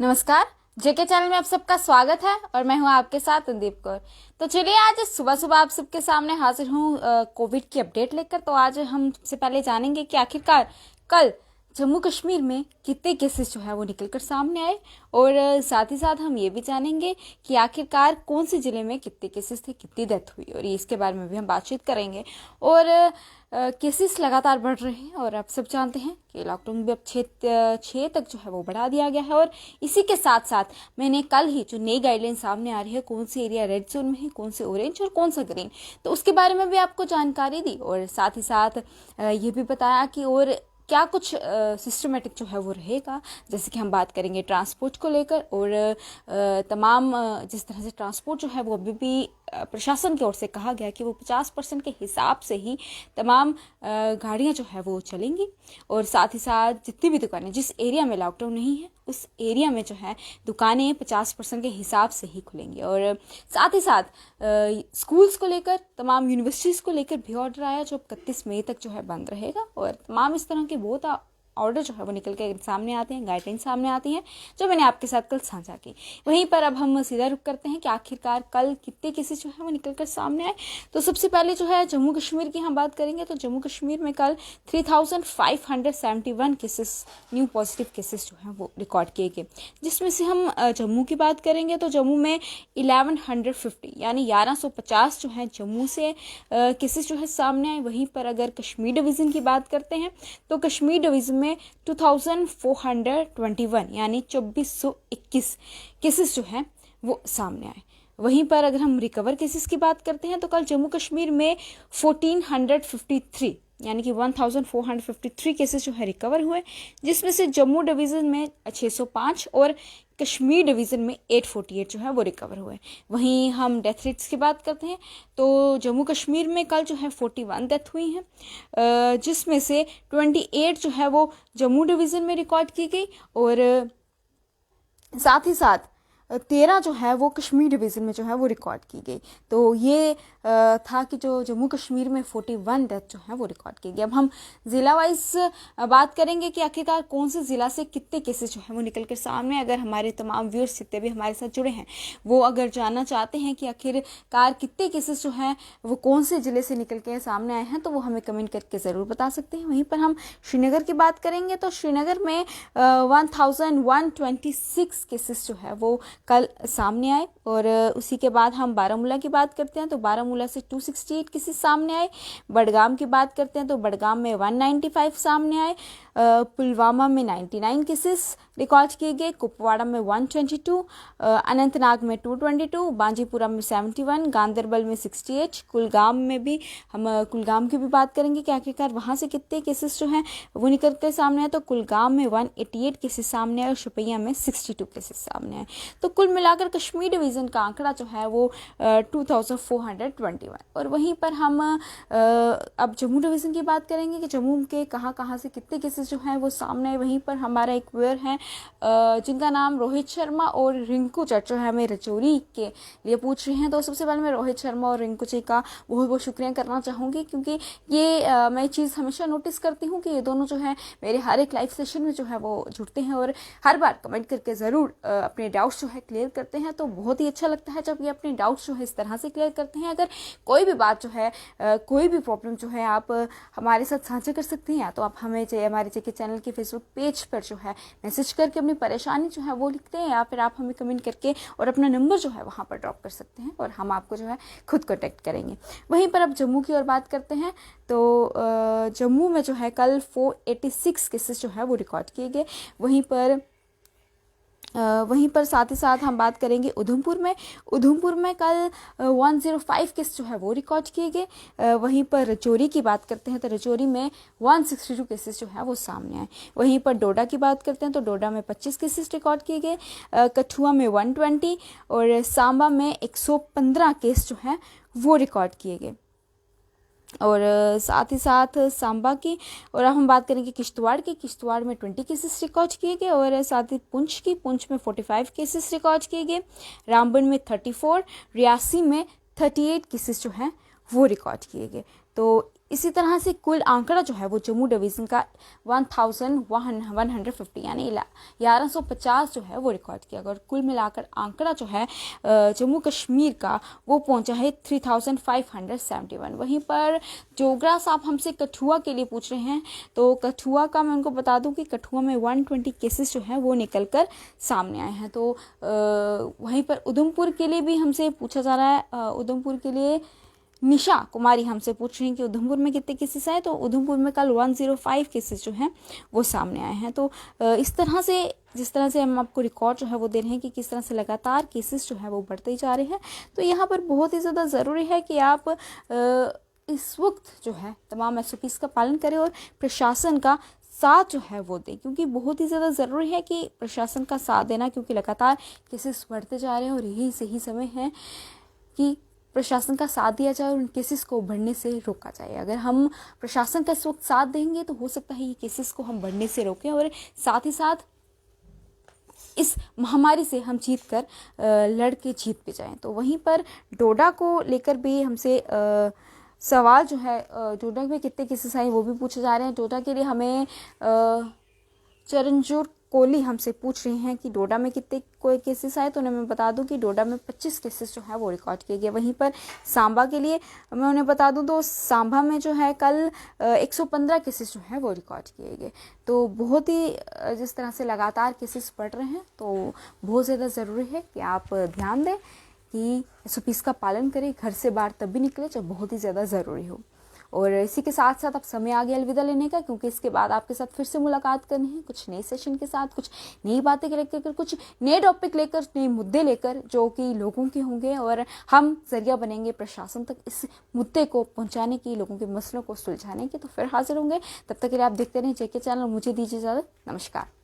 नमस्कार। जेके चैनल में आप सबका स्वागत है और मैं हूं आपके साथ संदीप कौर। तो चलिए आज सुबह सुबह आप सबके सामने हाजिर हूं कोविड की अपडेट लेकर। तो आज हम सबसे पहले जानेंगे कि आखिरकार कल जम्मू कश्मीर में कितने केसेस जो है वो निकलकर सामने आए, और साथ ही साथ हम ये भी जानेंगे कि आखिरकार कौन से ज़िले में कितने केसेस थे, कितनी डेथ हुई, और इसके बारे में भी हम बातचीत करेंगे। और केसेस लगातार बढ़ रहे हैं और आप सब जानते हैं कि लॉकडाउन भी अब 6 तक जो है वो बढ़ा दिया गया है। और इसी के साथ साथ मैंने कल ही जो नई गाइडलाइन सामने आ रही है, कौन से एरिया रेड जोन में है, कौन से ऑरेंज और कौन सा ग्रीन, तो उसके बारे में भी आपको जानकारी दी। और साथ ही साथ ये भी बताया कि और क्या कुछ सिस्टमेटिक जो है वो रहेगा। जैसे कि हम बात करेंगे ट्रांसपोर्ट को लेकर, और तमाम जिस तरह से ट्रांसपोर्ट जो है वो अभी भी प्रशासन की ओर से कहा गया कि वो 50% के हिसाब से ही तमाम गाड़ियां जो है वो चलेंगी। और साथ ही साथ जितनी भी दुकानें, जिस एरिया में लॉकडाउन नहीं है उस एरिया में जो है दुकानें 50% के हिसाब से ही खुलेंगी। और साथ ही साथ स्कूल्स को लेकर, तमाम यूनिवर्सिटीज़ को लेकर भी ऑर्डर आया जो 31 मई तक जो है बंद रहेगा। और तमाम इस तरह के बहुत ऑर्डर जो है वो निकल के सामने आते हैं, गाइडलाइन सामने आती हैं जो मैंने आपके साथ कल साझा की। वहीं पर अब हम सीधा रुक करते हैं कि आखिरकार कल कितने केसेस जो है वो निकल कर सामने आए। तो सबसे पहले जो है जम्मू कश्मीर की हम बात करेंगे। तो जम्मू कश्मीर में कल 3571 केसेस, न्यू पॉजिटिव केसेस जो हैं वो रिकॉर्ड किए गए। जिसमें से हम जम्मू की बात करेंगे तो जम्मू में 1150 यानी 1150 जो है जम्मू से केसेस जो है सामने आए। वहीं पर अगर कश्मीर डिवीज़न की बात करते हैं तो कश्मीर डिवीज़न में 2421 यानी 2421 केसेस जो हैं वो सामने आए। वहीं पर अगर हम रिकवर केसेस की बात करते हैं तो कल जम्मू कश्मीर में 1453 यानी कि 1453 केसेस जो है रिकवर हुए। जिसमें से जम्मू डिवीज़न में 605 और कश्मीर डिवीज़न में 848 जो है वो रिकवर हुए। वहीं हम डेथ रेट्स की बात करते हैं तो जम्मू कश्मीर में कल जो है 41 डेथ हुई हैं, जिसमें से 28 जो है वो जम्मू डिवीज़न में रिकॉर्ड की गई, और साथ ही साथ 13 जो है वो कश्मीर डिवीज़न में जो है वो रिकॉर्ड की गई। तो ये था कि जो जम्मू कश्मीर में 41 डेथ जो है वो रिकॉर्ड की गई। अब हम ज़िला वाइज बात करेंगे कि आखिरकार कौन से ज़िला से कितने केसेस जो है वो निकल कर सामने। अगर हमारे तमाम व्यूअर्स जितने भी हमारे साथ जुड़े हैं वो अगर जानना चाहते हैं कि आखिरकार कितने केसेस जो हैं वो कौन से ज़िले से निकल के सामने आए हैं, तो वो हमें कमेंट करके ज़रूर बता सकते हैं। वहीं पर हम श्रीनगर की बात करेंगे तो श्रीनगर में 1126 केसेस जो है वो कल सामने आए। और उसी के बाद हम बारामूला की बात करते हैं तो बारामूला से 268 केसेस सामने आए। बडगाम की बात करते हैं तो बडगाम में 195 सामने आए। पुलवामा में 99 केसेस रिकॉर्ड किए गए। कुपवाड़ा में 122, अनंतनाग में 222, बांजीपुरा में 71, गांदरबल में 68, कुलगाम में भी हम कुलगाम की भी बात करेंगे कि आखिरकार वहाँ से कितने केसेस जो हैं वो निकल कर सामने आए। तो कुलगाम में 188 केसेस सामने आए और शुपिया में 62 केसेस सामने आए। तो कुल मिलाकर कश्मीर डिवीज़न का आंकड़ा जो है वो 2421। और वहीं पर हम अब जम्मू डिवीज़न की बात करेंगे कि जम्मू के कहाँ से कितने केसेस जो हैं वो सामने आए। वहीं पर हमारा एक व्यूअर हैं जिनका नाम रोहित शर्मा और रिंकू चर्चा है, हमें रजौरी के लिए पूछ रहे हैं। तो सबसे पहले मैं रोहित शर्मा और रिंकू जी का बहुत बहुत शुक्रिया करना चाहूँगी, क्योंकि ये मैं चीज़ हमेशा नोटिस करती हूँ कि ये दोनों जो है मेरे हर एक लाइव सेशन में जो है वो जुड़ते हैं और हर बार कमेंट करके ज़रूर अपने डाउट्स जो है क्लियर करते हैं। तो बहुत ही अच्छा लगता है जब ये अपने डाउट्स जो है इस तरह से क्लियर करते हैं। अगर कोई भी बात जो है कोई भी प्रॉब्लम जो है आप हमारे साथ साझा कर सकते हैं, या तो आप हमें हमारे जेके चैनल के फेसबुक पेज पर जो है मैसेज करके अपनी परेशानी जो है वो लिखते हैं, या फिर आप हमें कमेंट करके और अपना नंबर जो है वहाँ पर ड्रॉप कर सकते हैं और हम आपको जो है खुद कॉन्टेक्ट करेंगे। वहीं पर अब जम्मू की ओर बात करते हैं तो जम्मू में जो है कल 486 केसेस जो है वो रिकॉर्ड किए गए। वहीं पर साथ ही साथ हम बात करेंगे उधमपुर में कल 105 केस जो है वो रिकॉर्ड किए गए। वहीं पर रजौरी की बात करते हैं तो रजौरी में 162 केसेस जो है वो सामने आए। वहीं पर डोडा की बात करते हैं तो डोडा में 25 केसेस रिकॉर्ड किए गए। कठुआ में 120 और सांबा में 115 केस जो है वो रिकॉर्ड किए गए। और साथ ही साथ सांबा की, और अब हम बात करेंगे किश्तवाड़ में 20 केसेस रिकॉर्ड किए गए। और साथ ही पुंछ में 45 केसेस रिकॉर्ड किए गए। रामबन में 34, रियासी में 38 केसेस जो हैं वो रिकॉर्ड किए गए। तो इसी तरह से कुल आंकड़ा जो है वो जम्मू डिवीज़न का 1150 यानी 1150 जो है वो रिकॉर्ड किया गया, और कुल मिलाकर आंकड़ा जो है जम्मू कश्मीर का वो पहुंचा है 3571। वहीं पर जोग्रास आप हमसे कठुआ के लिए पूछ रहे हैं, तो कठुआ का मैं उनको बता दूं कि कठुआ में 120 केसेस जो हैं वो निकल कर सामने आए हैं। तो वहीं पर उधमपुर के लिए भी हमसे पूछा जा रहा है, उधमपुर के लिए निशा कुमारी हमसे पूछ रही हैं कि उधमपुर में कितने केसेस आए, तो उधमपुर में कल 105 केसेस जो हैं वो सामने आए हैं। तो इस तरह से जिस तरह से हम आपको रिकॉर्ड जो है वो दे रहे हैं कि किस तरह से लगातार केसेस जो है वो बढ़ते ही जा रहे हैं, तो यहाँ पर बहुत ही ज़्यादा ज़रूरी है कि आप इस वक्त जो है तमाम SOPs का पालन करें और प्रशासन का साथ जो है वो दें, क्योंकि बहुत ही ज़्यादा ज़रूरी है कि प्रशासन का साथ देना, क्योंकि लगातार केसेस बढ़ते जा रहे हैं और यही सही समय है कि प्रशासन का साथ दिया जाए और उन केसेस को बढ़ने से रोका जाए। अगर हम प्रशासन का इस वक्त साथ देंगे तो हो सकता है ये केसेस को हम बढ़ने से रोकें और साथ ही साथ इस महामारी से हम जीत कर लड़ के जीत पे जाएं। तो वहीं पर डोडा को लेकर भी हमसे सवाल जो है, डोडा में कितने केसेस आए वो भी पूछे जा रहे हैं। डोडा के लिए हमें चरणजोत कोहली हमसे पूछ रहे हैं कि डोडा में कितने कोई केसेस आए, तो उन्हें मैं बता दूं कि डोडा में 25 केसेस जो है वो रिकॉर्ड किए गए। वहीं पर सांबा के लिए मैं उन्हें बता दूं तो सांबा में जो है कल 115 केसेस जो है वो रिकॉर्ड किए गए। तो बहुत ही जिस तरह से लगातार केसेस बढ़ रहे हैं, तो बहुत ज़्यादा ज़रूरी है कि आप ध्यान दें कि SOPs का पालन करें, घर से बाहर तब भी निकले जब बहुत ही ज़्यादा ज़रूरी हो। और इसी के साथ साथ अब समय आ गया अलविदा लेने का, क्योंकि इसके बाद आपके साथ फिर से मुलाकात करनी है कुछ नए सेशन के साथ, कुछ नई बातें लेकर, कुछ नए टॉपिक लेकर, नए मुद्दे लेकर जो कि लोगों के होंगे, और हम जरिया बनेंगे प्रशासन तक इस मुद्दे को पहुंचाने की, लोगों के मसलों को सुलझाने की। तो फिर हाजिर होंगे, तब तक के लिए आप देखते रहें JK चैनल। मुझे दीजिए इजाज़त, नमस्कार।